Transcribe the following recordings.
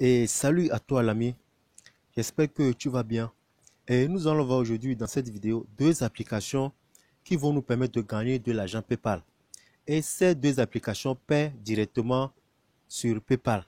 Et salut à toi l'ami, j'espère que tu vas bien. Et nous allons voir aujourd'hui dans cette vidéo deux applications qui vont nous permettre de gagner de l'argent PayPal. Et ces deux applications paient directement sur PayPal.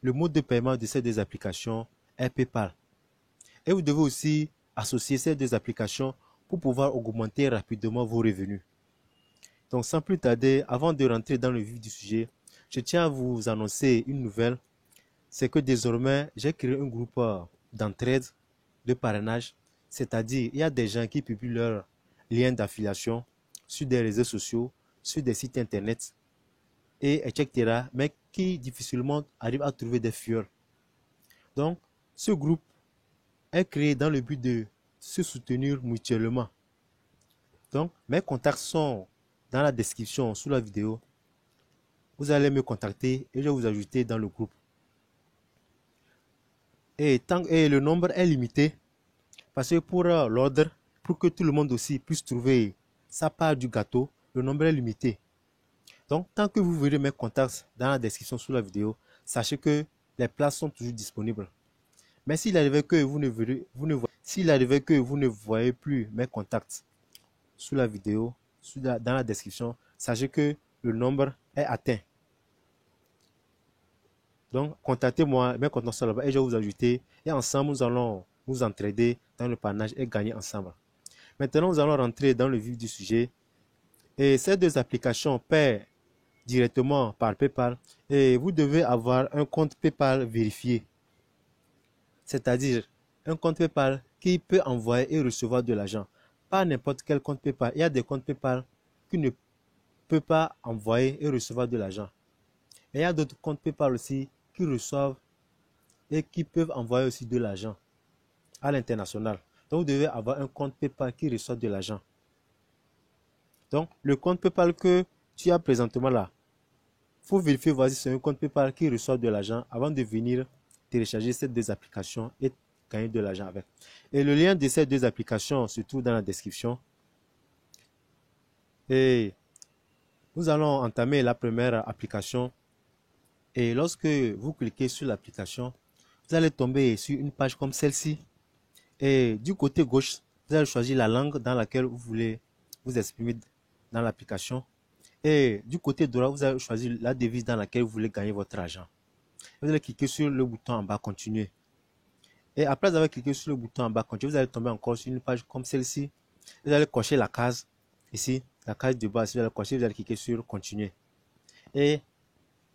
Le mode de paiement de ces deux applications est PayPal. Et vous devez aussi associer ces deux applications pour pouvoir augmenter rapidement vos revenus. Donc sans plus tarder, avant de rentrer dans le vif du sujet, je tiens à vous annoncer une nouvelle. C'est que désormais, j'ai créé un groupe d'entraide, de parrainage. C'est-à-dire, il y a des gens qui publient leurs liens d'affiliation sur des réseaux sociaux, sur des sites internet, et etc. Mais qui difficilement arrivent à trouver des fioles. Donc, ce groupe est créé dans le but de se soutenir mutuellement. Donc, mes contacts sont dans la description sous la vidéo. Vous allez me contacter et je vais vous ajouter dans le groupe. Et le nombre est limité. Parce que pour l'ordre, pour que tout le monde aussi puisse trouver sa part du gâteau, le nombre est limité. Donc, tant que vous verrez mes contacts dans la description sous la vidéo, sachez que les places sont toujours disponibles. Mais s'il arrivait que vous ne voyez plus mes contacts sous la vidéo, dans la description, sachez que le nombre est atteint. Donc, contactez-moi, mes contacts sont là-bas et je vais vous ajouter. Et ensemble, nous allons nous entraider dans le parrainage et gagner ensemble. Maintenant, nous allons rentrer dans le vif du sujet. Et ces deux applications paient directement par PayPal. Et vous devez avoir un compte PayPal vérifié. C'est-à-dire un compte PayPal qui peut envoyer et recevoir de l'argent. Pas n'importe quel compte PayPal. Il y a des comptes PayPal qui ne peuvent pas envoyer et recevoir de l'argent. Et il y a d'autres comptes PayPal aussi qui reçoivent et qui peuvent envoyer aussi de l'argent à l'international. Donc, vous devez avoir un compte PayPal qui reçoit de l'argent. Donc, le compte PayPal que tu as présentement là, il faut vérifier, voici, c'est un compte PayPal qui reçoit de l'argent avant de venir télécharger ces deux applications et gagner de l'argent avec. Et le lien de ces deux applications se trouve dans la description. Et nous allons entamer la première application. Et lorsque vous cliquez sur l'application, vous allez tomber sur une page comme celle-ci. Et du côté gauche, vous allez choisir la langue dans laquelle vous voulez vous exprimer dans l'application. Et du côté droit, vous allez choisir la devise dans laquelle vous voulez gagner votre argent. Vous allez cliquer sur le bouton en bas, continuer. Et après avoir cliqué sur le bouton en bas, continuer, vous allez tomber encore sur une page comme celle-ci. Vous allez cocher la case ici, la case de bas. Si vous allez cocher, vous allez cliquer sur continuer. Et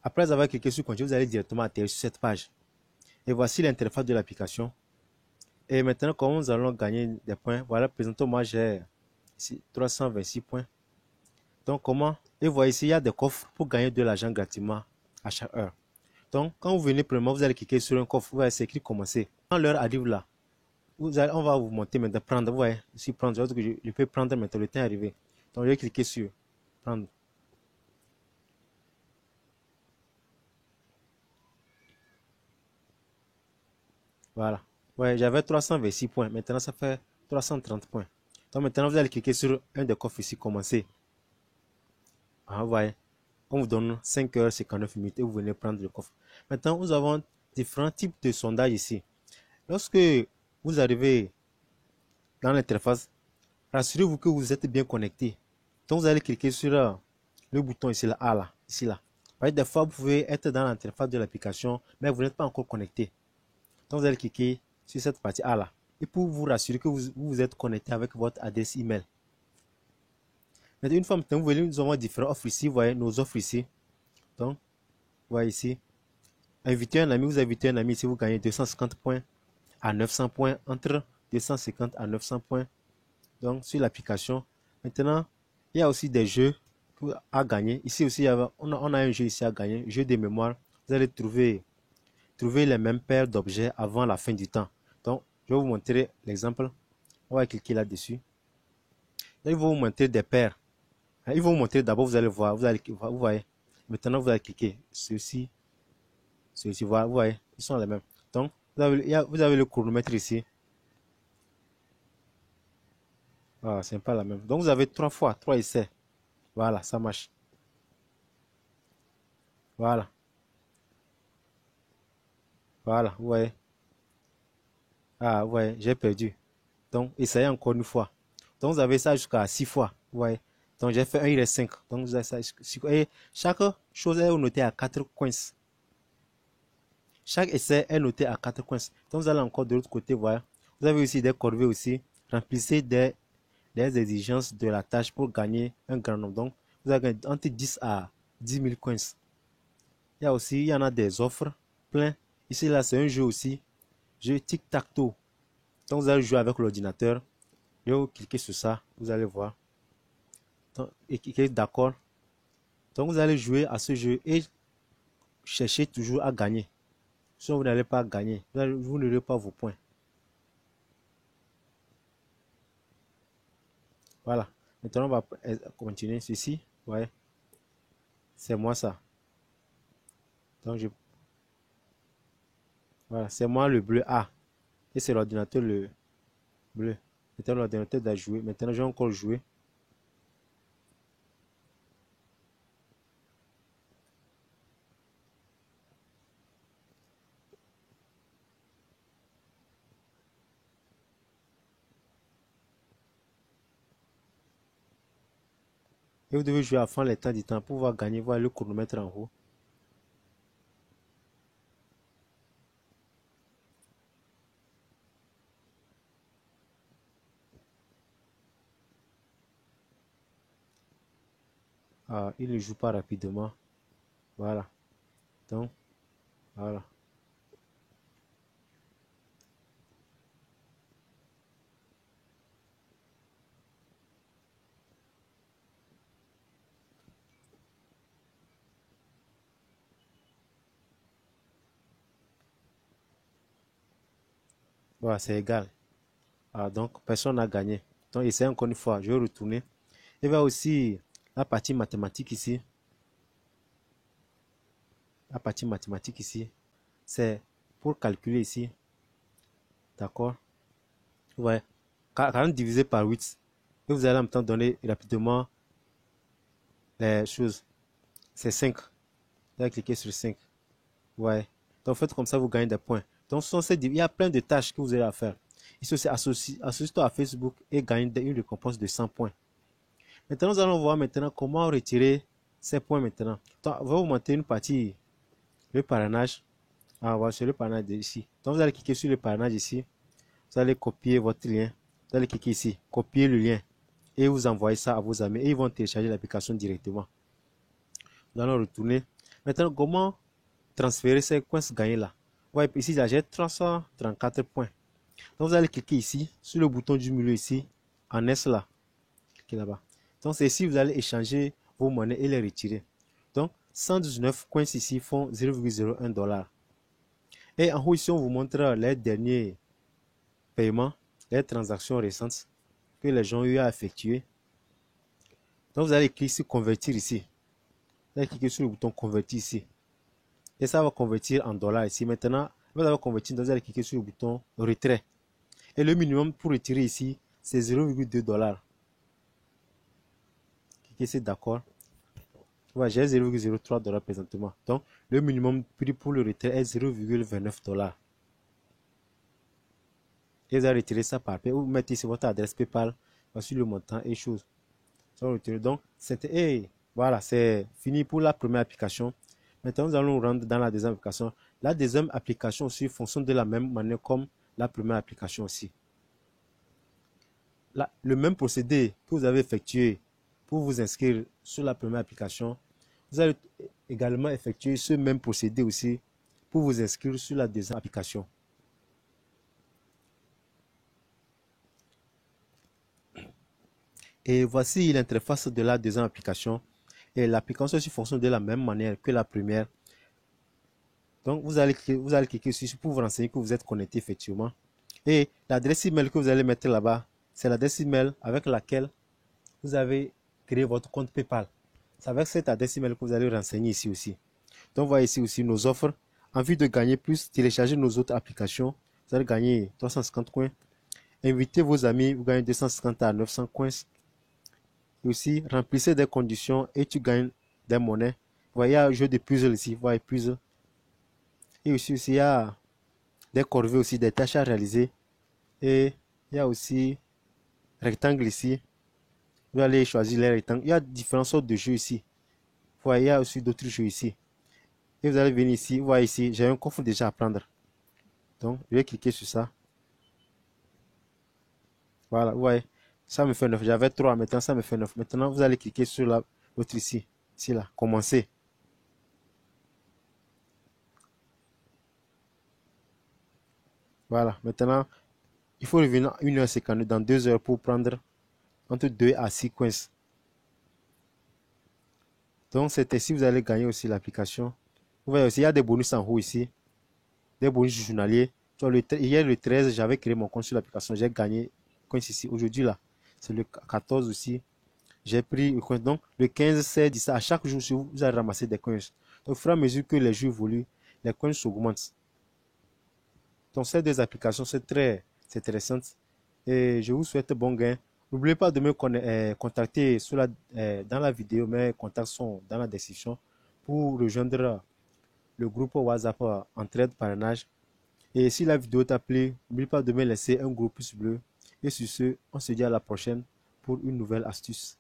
après avoir cliqué sur continuer, vous allez directement atterrir sur cette page. Et voici l'interface de l'application. Et maintenant, comment nous allons gagner des points? Voilà, présentement, moi j'ai ici 326 points. Donc, comment? Et voyez ici, il y a des coffres pour gagner de l'argent gratuitement à chaque heure. Donc, quand vous venez premièrement, vous allez cliquer sur un coffre, vous allez s'écrire commencer. Quand l'heure arrive là, on va vous monter maintenant, prendre, vous voyez, ici prendre, je peux prendre maintenant, le temps est arrivé. Donc, je vais cliquer sur prendre. Voilà. Ouais, j'avais 326 points. Maintenant, ça fait 330 points. Donc, maintenant, vous allez cliquer sur un des coffres ici, commencer. Ah, vous voyez, on vous donne 5h59 et vous venez prendre le coffre. Maintenant, nous avons différents types de sondages ici. Lorsque vous arrivez dans l'interface, rassurez-vous que vous êtes bien connecté. Donc, vous allez cliquer sur le bouton ici, là, A, là, ici, là. Des fois, vous pouvez être dans l'interface de l'application, mais vous n'êtes pas encore connecté. Donc, vous allez cliquer sur cette partie A, là. Et pour vous rassurer que vous êtes connecté avec votre adresse email. Mais une fois maintenant, vous voyez, nous avons différentes offres ici. Vous voyez nos offres ici. Donc, vous voyez ici. Inviter un ami, vous invitez un ami ici, vous gagnez 250 points à 900 points, entre 250 à 900 points. Donc, sur l'application. Maintenant, il y a aussi des jeux à gagner. Ici aussi, on a un jeu ici à gagner, jeu de mémoire. Vous allez trouver les mêmes paires d'objets avant la fin du temps. Donc, je vais vous montrer l'exemple. On va cliquer là-dessus. Là, il va vous montrer des paires. Il va vous montrer d'abord, vous allez voir, vous voyez. Maintenant, vous allez cliquer. Ceci, voilà, vous voyez, ils sont les mêmes. Donc, vous avez le chronomètre ici. Ah, c'est pas la même. Donc, vous avez 3 essais. Voilà, ça marche. Voilà. Voilà, vous voyez. Ah, vous voyez, j'ai perdu. Donc, essayez encore une fois. Donc, vous avez ça jusqu'à 6 fois. Vous voyez. Donc, j'ai fait 1, il reste 5. Donc, vous avez ça. Et chaque chose est notée à 4 coins. Chaque essai est noté à 4 coins. Donc, vous allez encore de l'autre côté, voir. Vous avez aussi des corvées aussi. Remplissez des exigences de la tâche pour gagner un grand nombre. Donc, vous avez entre 10 à 10 000 coins. Il y en a des offres plein. Ici, là, c'est un jeu aussi. Jeu tic-tac-toe. Donc, vous allez jouer avec l'ordinateur. Et vous cliquez sur ça, vous allez voir. Donc, et cliquez d'accord. Donc, vous allez jouer à ce jeu et chercher toujours à gagner. Sinon, vous n'allez pas gagner. Vous n'aurez pas vos points. Voilà. Maintenant, on va continuer ceci. Ouais. C'est moi ça. Donc, voilà. C'est moi le bleu A. Et c'est l'ordinateur le bleu. Maintenant, l'ordinateur doit jouer. Maintenant, je vais encore jouer. Et vous devez jouer à fond les temps du temps pour pouvoir gagner. Voir le chronomètre en haut. Ah, il ne joue pas rapidement. Voilà. Donc, voilà. Voilà, c'est égal. Ah, donc, personne n'a gagné. Donc, essayez encore une fois. Je vais retourner. Il y a aussi la partie mathématique ici. La partie mathématique ici, c'est pour calculer ici. D'accord? Ouais. 40 divisé par 8. Et vous allez en même temps donner rapidement les choses. C'est 5. Vous allez cliquer sur 5. Ouais. Donc, faites comme ça, vous gagnez des points. Donc, il y a plein de tâches que vous avez à faire. Ici aussi, associe-toi à Facebook et gagne une récompense de 100 points. Maintenant, nous allons voir maintenant comment retirer ces points maintenant. Donc, on va vous montrer une partie, le parrainage. Ah, voilà, c'est le parrainage ici. Donc, vous allez cliquer sur le parrainage ici. Vous allez copier votre lien. Vous allez cliquer ici, copier le lien. Et vous envoyez ça à vos amis. Et ils vont télécharger l'application directement. Nous allons retourner. Maintenant, comment transférer ces coins gagnés là? Ouais, ici, j'ai 334 points. Donc, vous allez cliquer ici, sur le bouton du milieu ici, en S là. Cliquez là-bas. Donc, c'est ici, vous allez échanger vos monnaies et les retirer. Donc, 119 coins ici font 0,01 $. Et en haut ici, on vous montre les derniers paiements, les transactions récentes que les gens ont eu à effectuer. Donc, vous allez cliquer sur convertir ici. Vous allez cliquer sur le bouton convertir ici. Et ça va convertir en dollars ici. Maintenant, vous allez convertir, vous allez cliquer sur le bouton retrait. Et le minimum pour retirer ici, c'est 0,2 $. Cliquez sur d'accord. Ouais, j'ai 0,03 $ présentement. Donc, le minimum prix pour le retrait est 0,29 $. Et vous allez retirer ça par paie. Vous mettez ici votre adresse PayPal, voici le montant et choses. Donc, voilà, c'est fini pour la première application. Maintenant, nous allons rendre dans la deuxième application. La deuxième application aussi fonctionne de la même manière comme la première application aussi. Le même procédé que vous avez effectué pour vous inscrire sur la première application, vous allez également effectuer ce même procédé aussi pour vous inscrire sur la deuxième application. Et voici l'interface de la deuxième application. Et l'application aussi fonctionne de la même manière que la première. Donc, vous allez cliquer ici pour vous renseigner que vous êtes connecté effectivement. Et l'adresse email que vous allez mettre là-bas, c'est l'adresse email avec laquelle vous avez créé votre compte PayPal. C'est avec cette adresse email que vous allez renseigner ici aussi. Donc, vous voyez ici aussi nos offres. En vue de gagner plus, téléchargez nos autres applications. Vous allez gagner 350 coins. Invitez vos amis, vous gagnez 250 à 900 coins. Et aussi, remplissez des conditions et tu gagnes des monnaies. Vous voyez, il y a un jeu de puzzle ici. Vous voyez, puzzle. Et aussi, il y a des corvées aussi, des tâches à réaliser. Et il y a aussi rectangle ici. Vous allez choisir les rectangles. Il y a différentes sortes de jeux ici. Vous voyez, il y a aussi d'autres jeux ici. Et vous allez venir ici. Vous voyez ici, j'ai un coffre déjà à prendre. Donc, je vais cliquer sur ça. Voilà, vous voyez, ça me fait 9. J'avais 3, maintenant ça me fait 9. Maintenant, vous allez cliquer sur l'autre ici. Ici, là, commencer. Voilà, maintenant, il faut revenir 1h52 dans 2 heures pour prendre entre 2 à 6 coins. Donc, c'est ainsi vous allez gagner aussi l'application. Vous voyez aussi, il y a des bonus en haut ici. Des bonus journaliers. Hier, le 13, j'avais créé mon compte sur l'application. J'ai gagné coins ici. Aujourd'hui, là, c'est le 14 aussi. J'ai pris le coin. Donc, le 15, 16, 17, à chaque jour, vous allez ramasser des coins. Donc, au fur et à mesure que les jours évoluent, les coins s'augmentent. Donc, ces deux applications, c'est très intéressant. Et je vous souhaite bon gain. N'oubliez pas de me contacter dans la vidéo. Mes contacts sont dans la description pour rejoindre le groupe WhatsApp Entraide Parrainage. Et si la vidéo t'a plu, n'oublie pas de me laisser un gros pouce bleu. Et sur ce, on se dit à la prochaine pour une nouvelle astuce.